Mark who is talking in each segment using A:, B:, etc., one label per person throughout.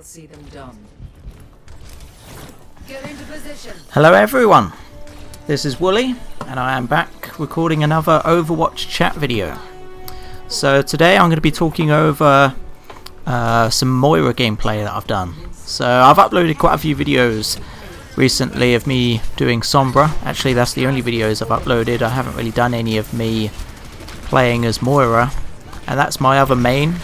A: see them done. Get into position.
B: Hello everyone, this is Wooolly and I am back recording another Overwatch Chat video. So today I'm going to be talking over some MOIRA gameplay that I've done. So I've uploaded quite a few videos recently of me doing SOMBRA. Actually that's the only videos I've uploaded. I haven't really done any of me playing as MOIRA, and that's my other main.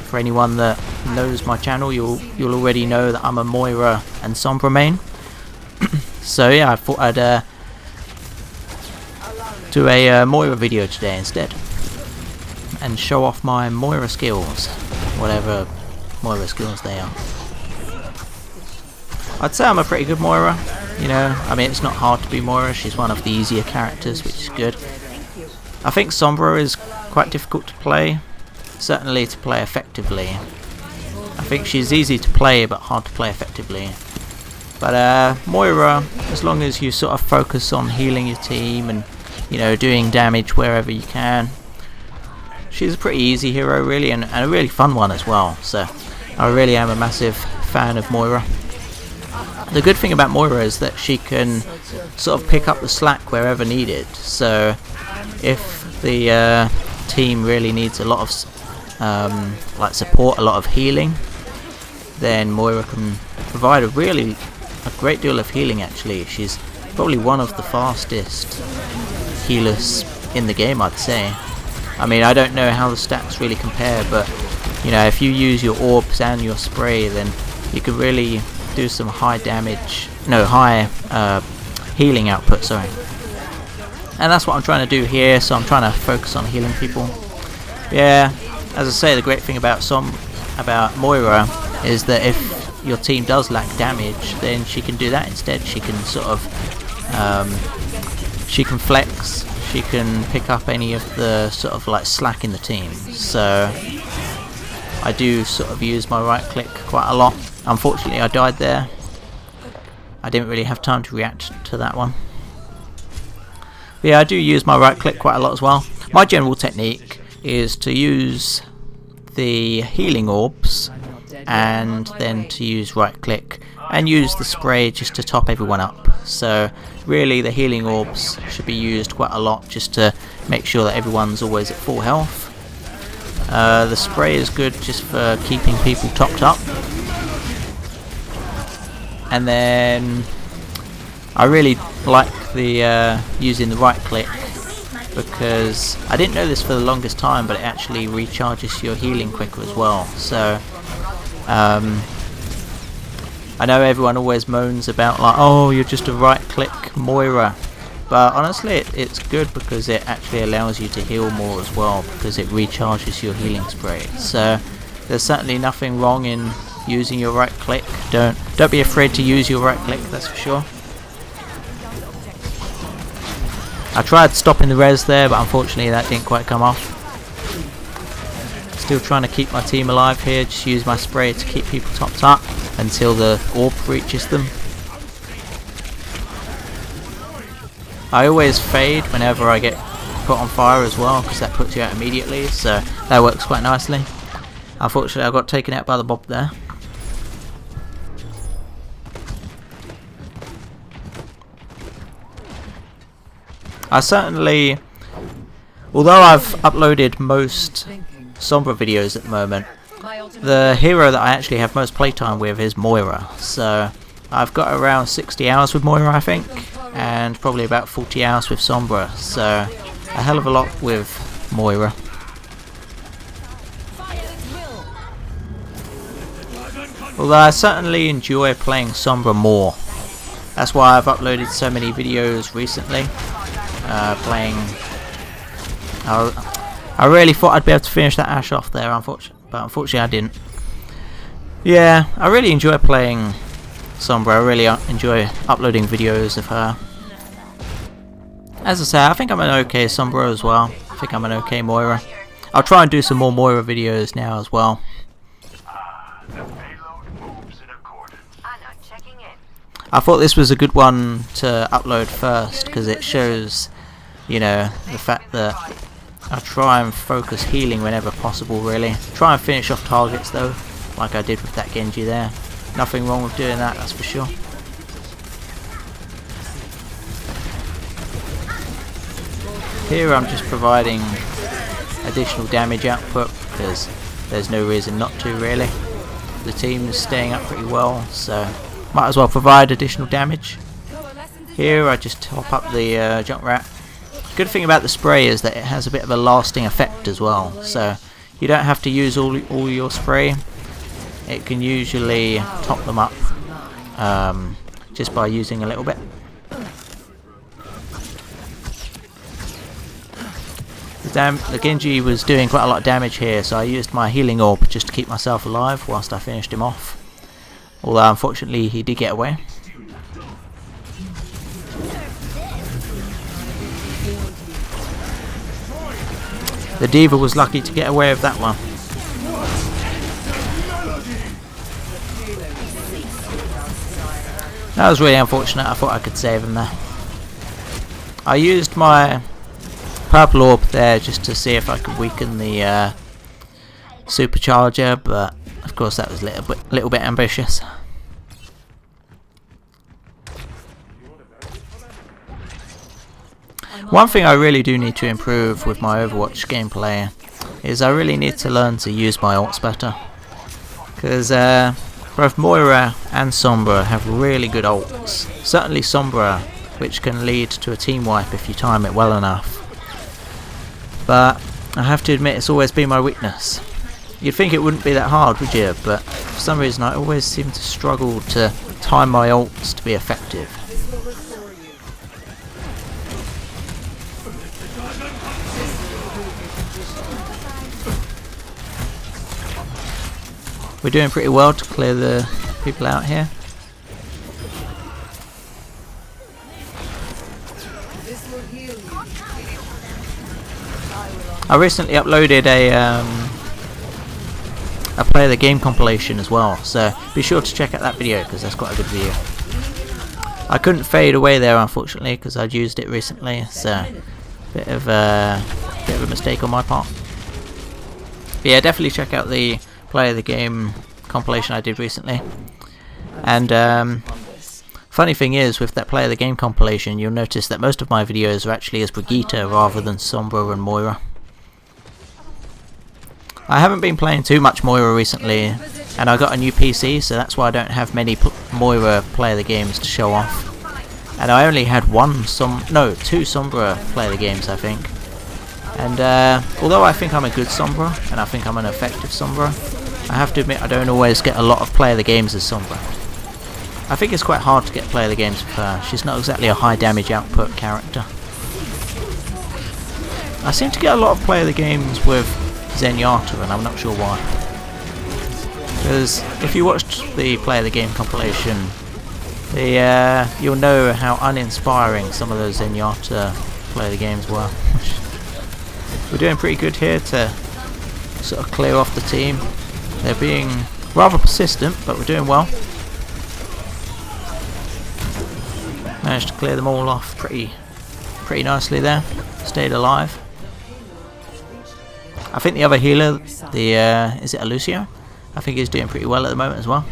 B: For anyone that knows my channel, you'll already know that I'm a MOIRA and SOMBRA main. So yeah, I thought I'd do a MOIRA video today instead, and show off my MOIRA skills, whatever MOIRA skills they are. I'd say I'm a pretty good MOIRA, you know, I mean it's not hard to be MOIRA, she's one of the easier characters, which is good. I think SOMBRA is quite difficult to play, certainly to play effectively. I think she's easy to play but hard to play effectively. But MOIRA, as long as you sort of focus on healing your team and, you know, doing damage wherever you can, she's a pretty easy hero really, and a really fun one as well. So I really am a massive fan of MOIRA. The good thing about MOIRA is that she can sort of pick up the slack wherever needed. So if the team really needs a lot of like support, a lot of healing, then MOIRA can provide a great deal of healing. Actually, she's probably one of the fastest healers in the game, I'd say. I mean, I don't know how the stats really compare, but you know, if you use your orbs and your spray, then you can really do some high healing output, sorry. And that's what I'm trying to do here, so I'm trying to focus on healing people. Yeah, as I say, the great thing about MOIRA is that if your team does lack damage, then she can do that instead. She can sort of she can flex, she can pick up any of the sort of like slack in the team. So I do sort of use my right click quite a lot. Unfortunately I died there. I didn't really have time to react to that one. But yeah, I do use my right click quite a lot as well. My general technique is to use the healing orbs and then to use right click and use the spray just to top everyone up. So really the healing orbs should be used quite a lot just to make sure that everyone's always at full health. The spray is good just for keeping people topped up. And then I really like the using the right click, because I didn't know this for the longest time, but it actually recharges your healing quicker as well. So I know everyone always moans about like, oh, you're just a right click MOIRA, but honestly it's good because it actually allows you to heal more as well, because it recharges your healing spray. So there's certainly nothing wrong in using your right click. Don't be afraid to use your right click, that's for sure. I tried stopping the res there, but unfortunately that didn't quite come off. Still trying to keep my team alive here, just use my spray to keep people topped up until the orb reaches them. I always fade whenever I get put on fire as well, because that puts you out immediately, so that works quite nicely. Unfortunately I got taken out by the mob there. I certainly, although I've uploaded most SOMBRA videos at the moment, the hero that I actually have most playtime with is MOIRA. So I've got around 60 hours with MOIRA, I think, and probably about 40 hours with SOMBRA. So a hell of a lot with MOIRA. Although I certainly enjoy playing SOMBRA more. That's why I've uploaded so many videos recently. I really thought I'd be able to finish that Ash off there, but unfortunately I didn't. Yeah, I really enjoy playing SOMBRA. I really enjoy uploading videos of her. As I say, I think I'm an okay SOMBRA as well. I think I'm an okay MOIRA. I'll try and do some more MOIRA videos now as well. I thought this was a good one to upload first, because it shows, you know, the fact that I try and focus healing whenever possible really. Try and finish off targets though. like I did with that Genji there. Nothing wrong with doing that, that's for sure. Here I'm just providing additional damage output because there's no reason not to really. The team is staying up pretty well, so might as well provide additional damage. Here I just top up the jump rat. Good thing about the spray is that it has a bit of a lasting effect as well, so you don't have to use all your spray. It can usually top them up just by using a little bit. The Genji was doing quite a lot of damage here, so I used my healing orb just to keep myself alive whilst I finished him off. Although unfortunately he did get away. The D.Va was lucky to get away with that one. That was really unfortunate. I thought I could save him there. I used my purple orb there just to see if I could weaken the supercharger, but of course that was a little bit ambitious. One thing I really do need to improve with my Overwatch gameplay is I really need to learn to use my ults better, because both Moira and Sombra have really good ults. Certainly Sombra, which can lead to a team wipe if you time it well enough. But I have to admit it's always been my weakness. You'd think it wouldn't be that hard, would you? But for some reason I always seem to struggle to time my ults to be effective. We're doing pretty well to clear the people out here. I recently uploaded a play the game compilation as well, so be sure to check out that video because that's quite a good video. I couldn't fade away there unfortunately because I'd used it recently, so bit of a mistake on my part. But yeah, definitely check out the play the game compilation I did recently. And funny thing is, with that play of the game compilation, you'll notice that most of my videos are actually as Brigitte rather than Sombra and Moira. I haven't been playing too much Moira recently, and I got a new PC, so that's why I don't have many Moira play of the games to show off. And I only had two Sombra play of the games, I think. And although I think I'm a good Sombra, and I think I'm an effective Sombra, I have to admit I don't always get a lot of play of the games as Sombra. I think it's quite hard to get play of the games with her. She's not exactly a high damage output character. I seem to get a lot of play of the games with Zenyatta, and I'm not sure why. Because if you watched the play of the game compilation, you'll know how uninspiring some of those Zenyatta play of the games were. We're doing pretty good here to sort of clear off the team. They're being rather persistent, but we're doing well. Managed to clear them all off pretty nicely there. Stayed alive. I think the other healer, is it Lucio? I think he's doing pretty well at the moment as well.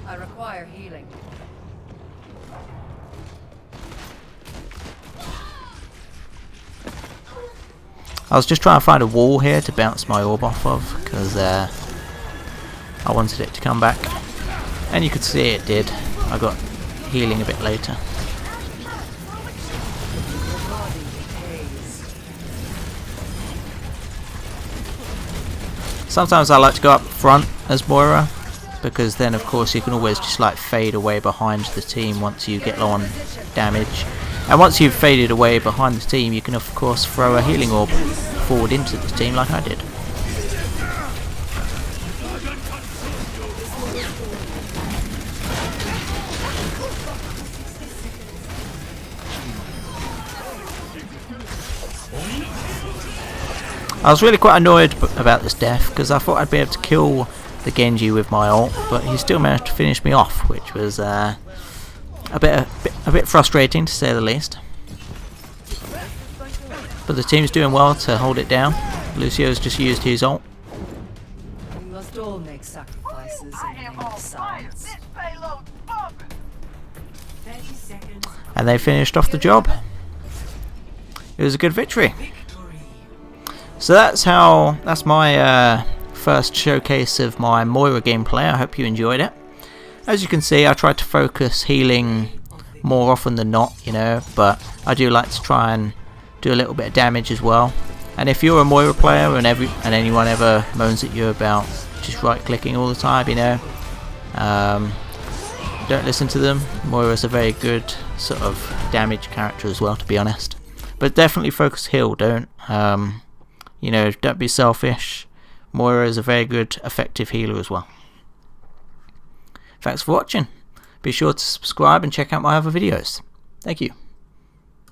A: I require healing.
B: I was just trying to find a wall here to bounce my orb off of, because I wanted it to come back. And you could see it did. I got healing a bit later. Sometimes I like to go up front as Moira, because then of course you can always just like fade away behind the team once you get low on damage. And once you've faded away behind the team, you can of course throw a healing orb forward into the team like I did. I was really quite annoyed about this death because I thought I'd be able to kill the Genji with my ult, but he still managed to finish me off, which was a bit frustrating to say the least. but the team's doing well to hold it down. Lucio's just used his ult.
A: We must all make sacrifices in the name of science.
B: And they finished off the job. It was a good victory. So that's my first showcase of my Moira gameplay. I hope you enjoyed it. As you can see, I tried to focus healing more often than not, you know, but I do like to try and do a little bit of damage as well. And if you're a Moira player and anyone ever moans at you about just right clicking all the time, you know, don't listen to them. Moira's a very good sort of damage character as well, to be honest. But definitely focus heal, don't you know, don't be selfish. Moira is a very good effective healer as well. Thanks for watching. Be sure to subscribe and check out my other videos. Thank you.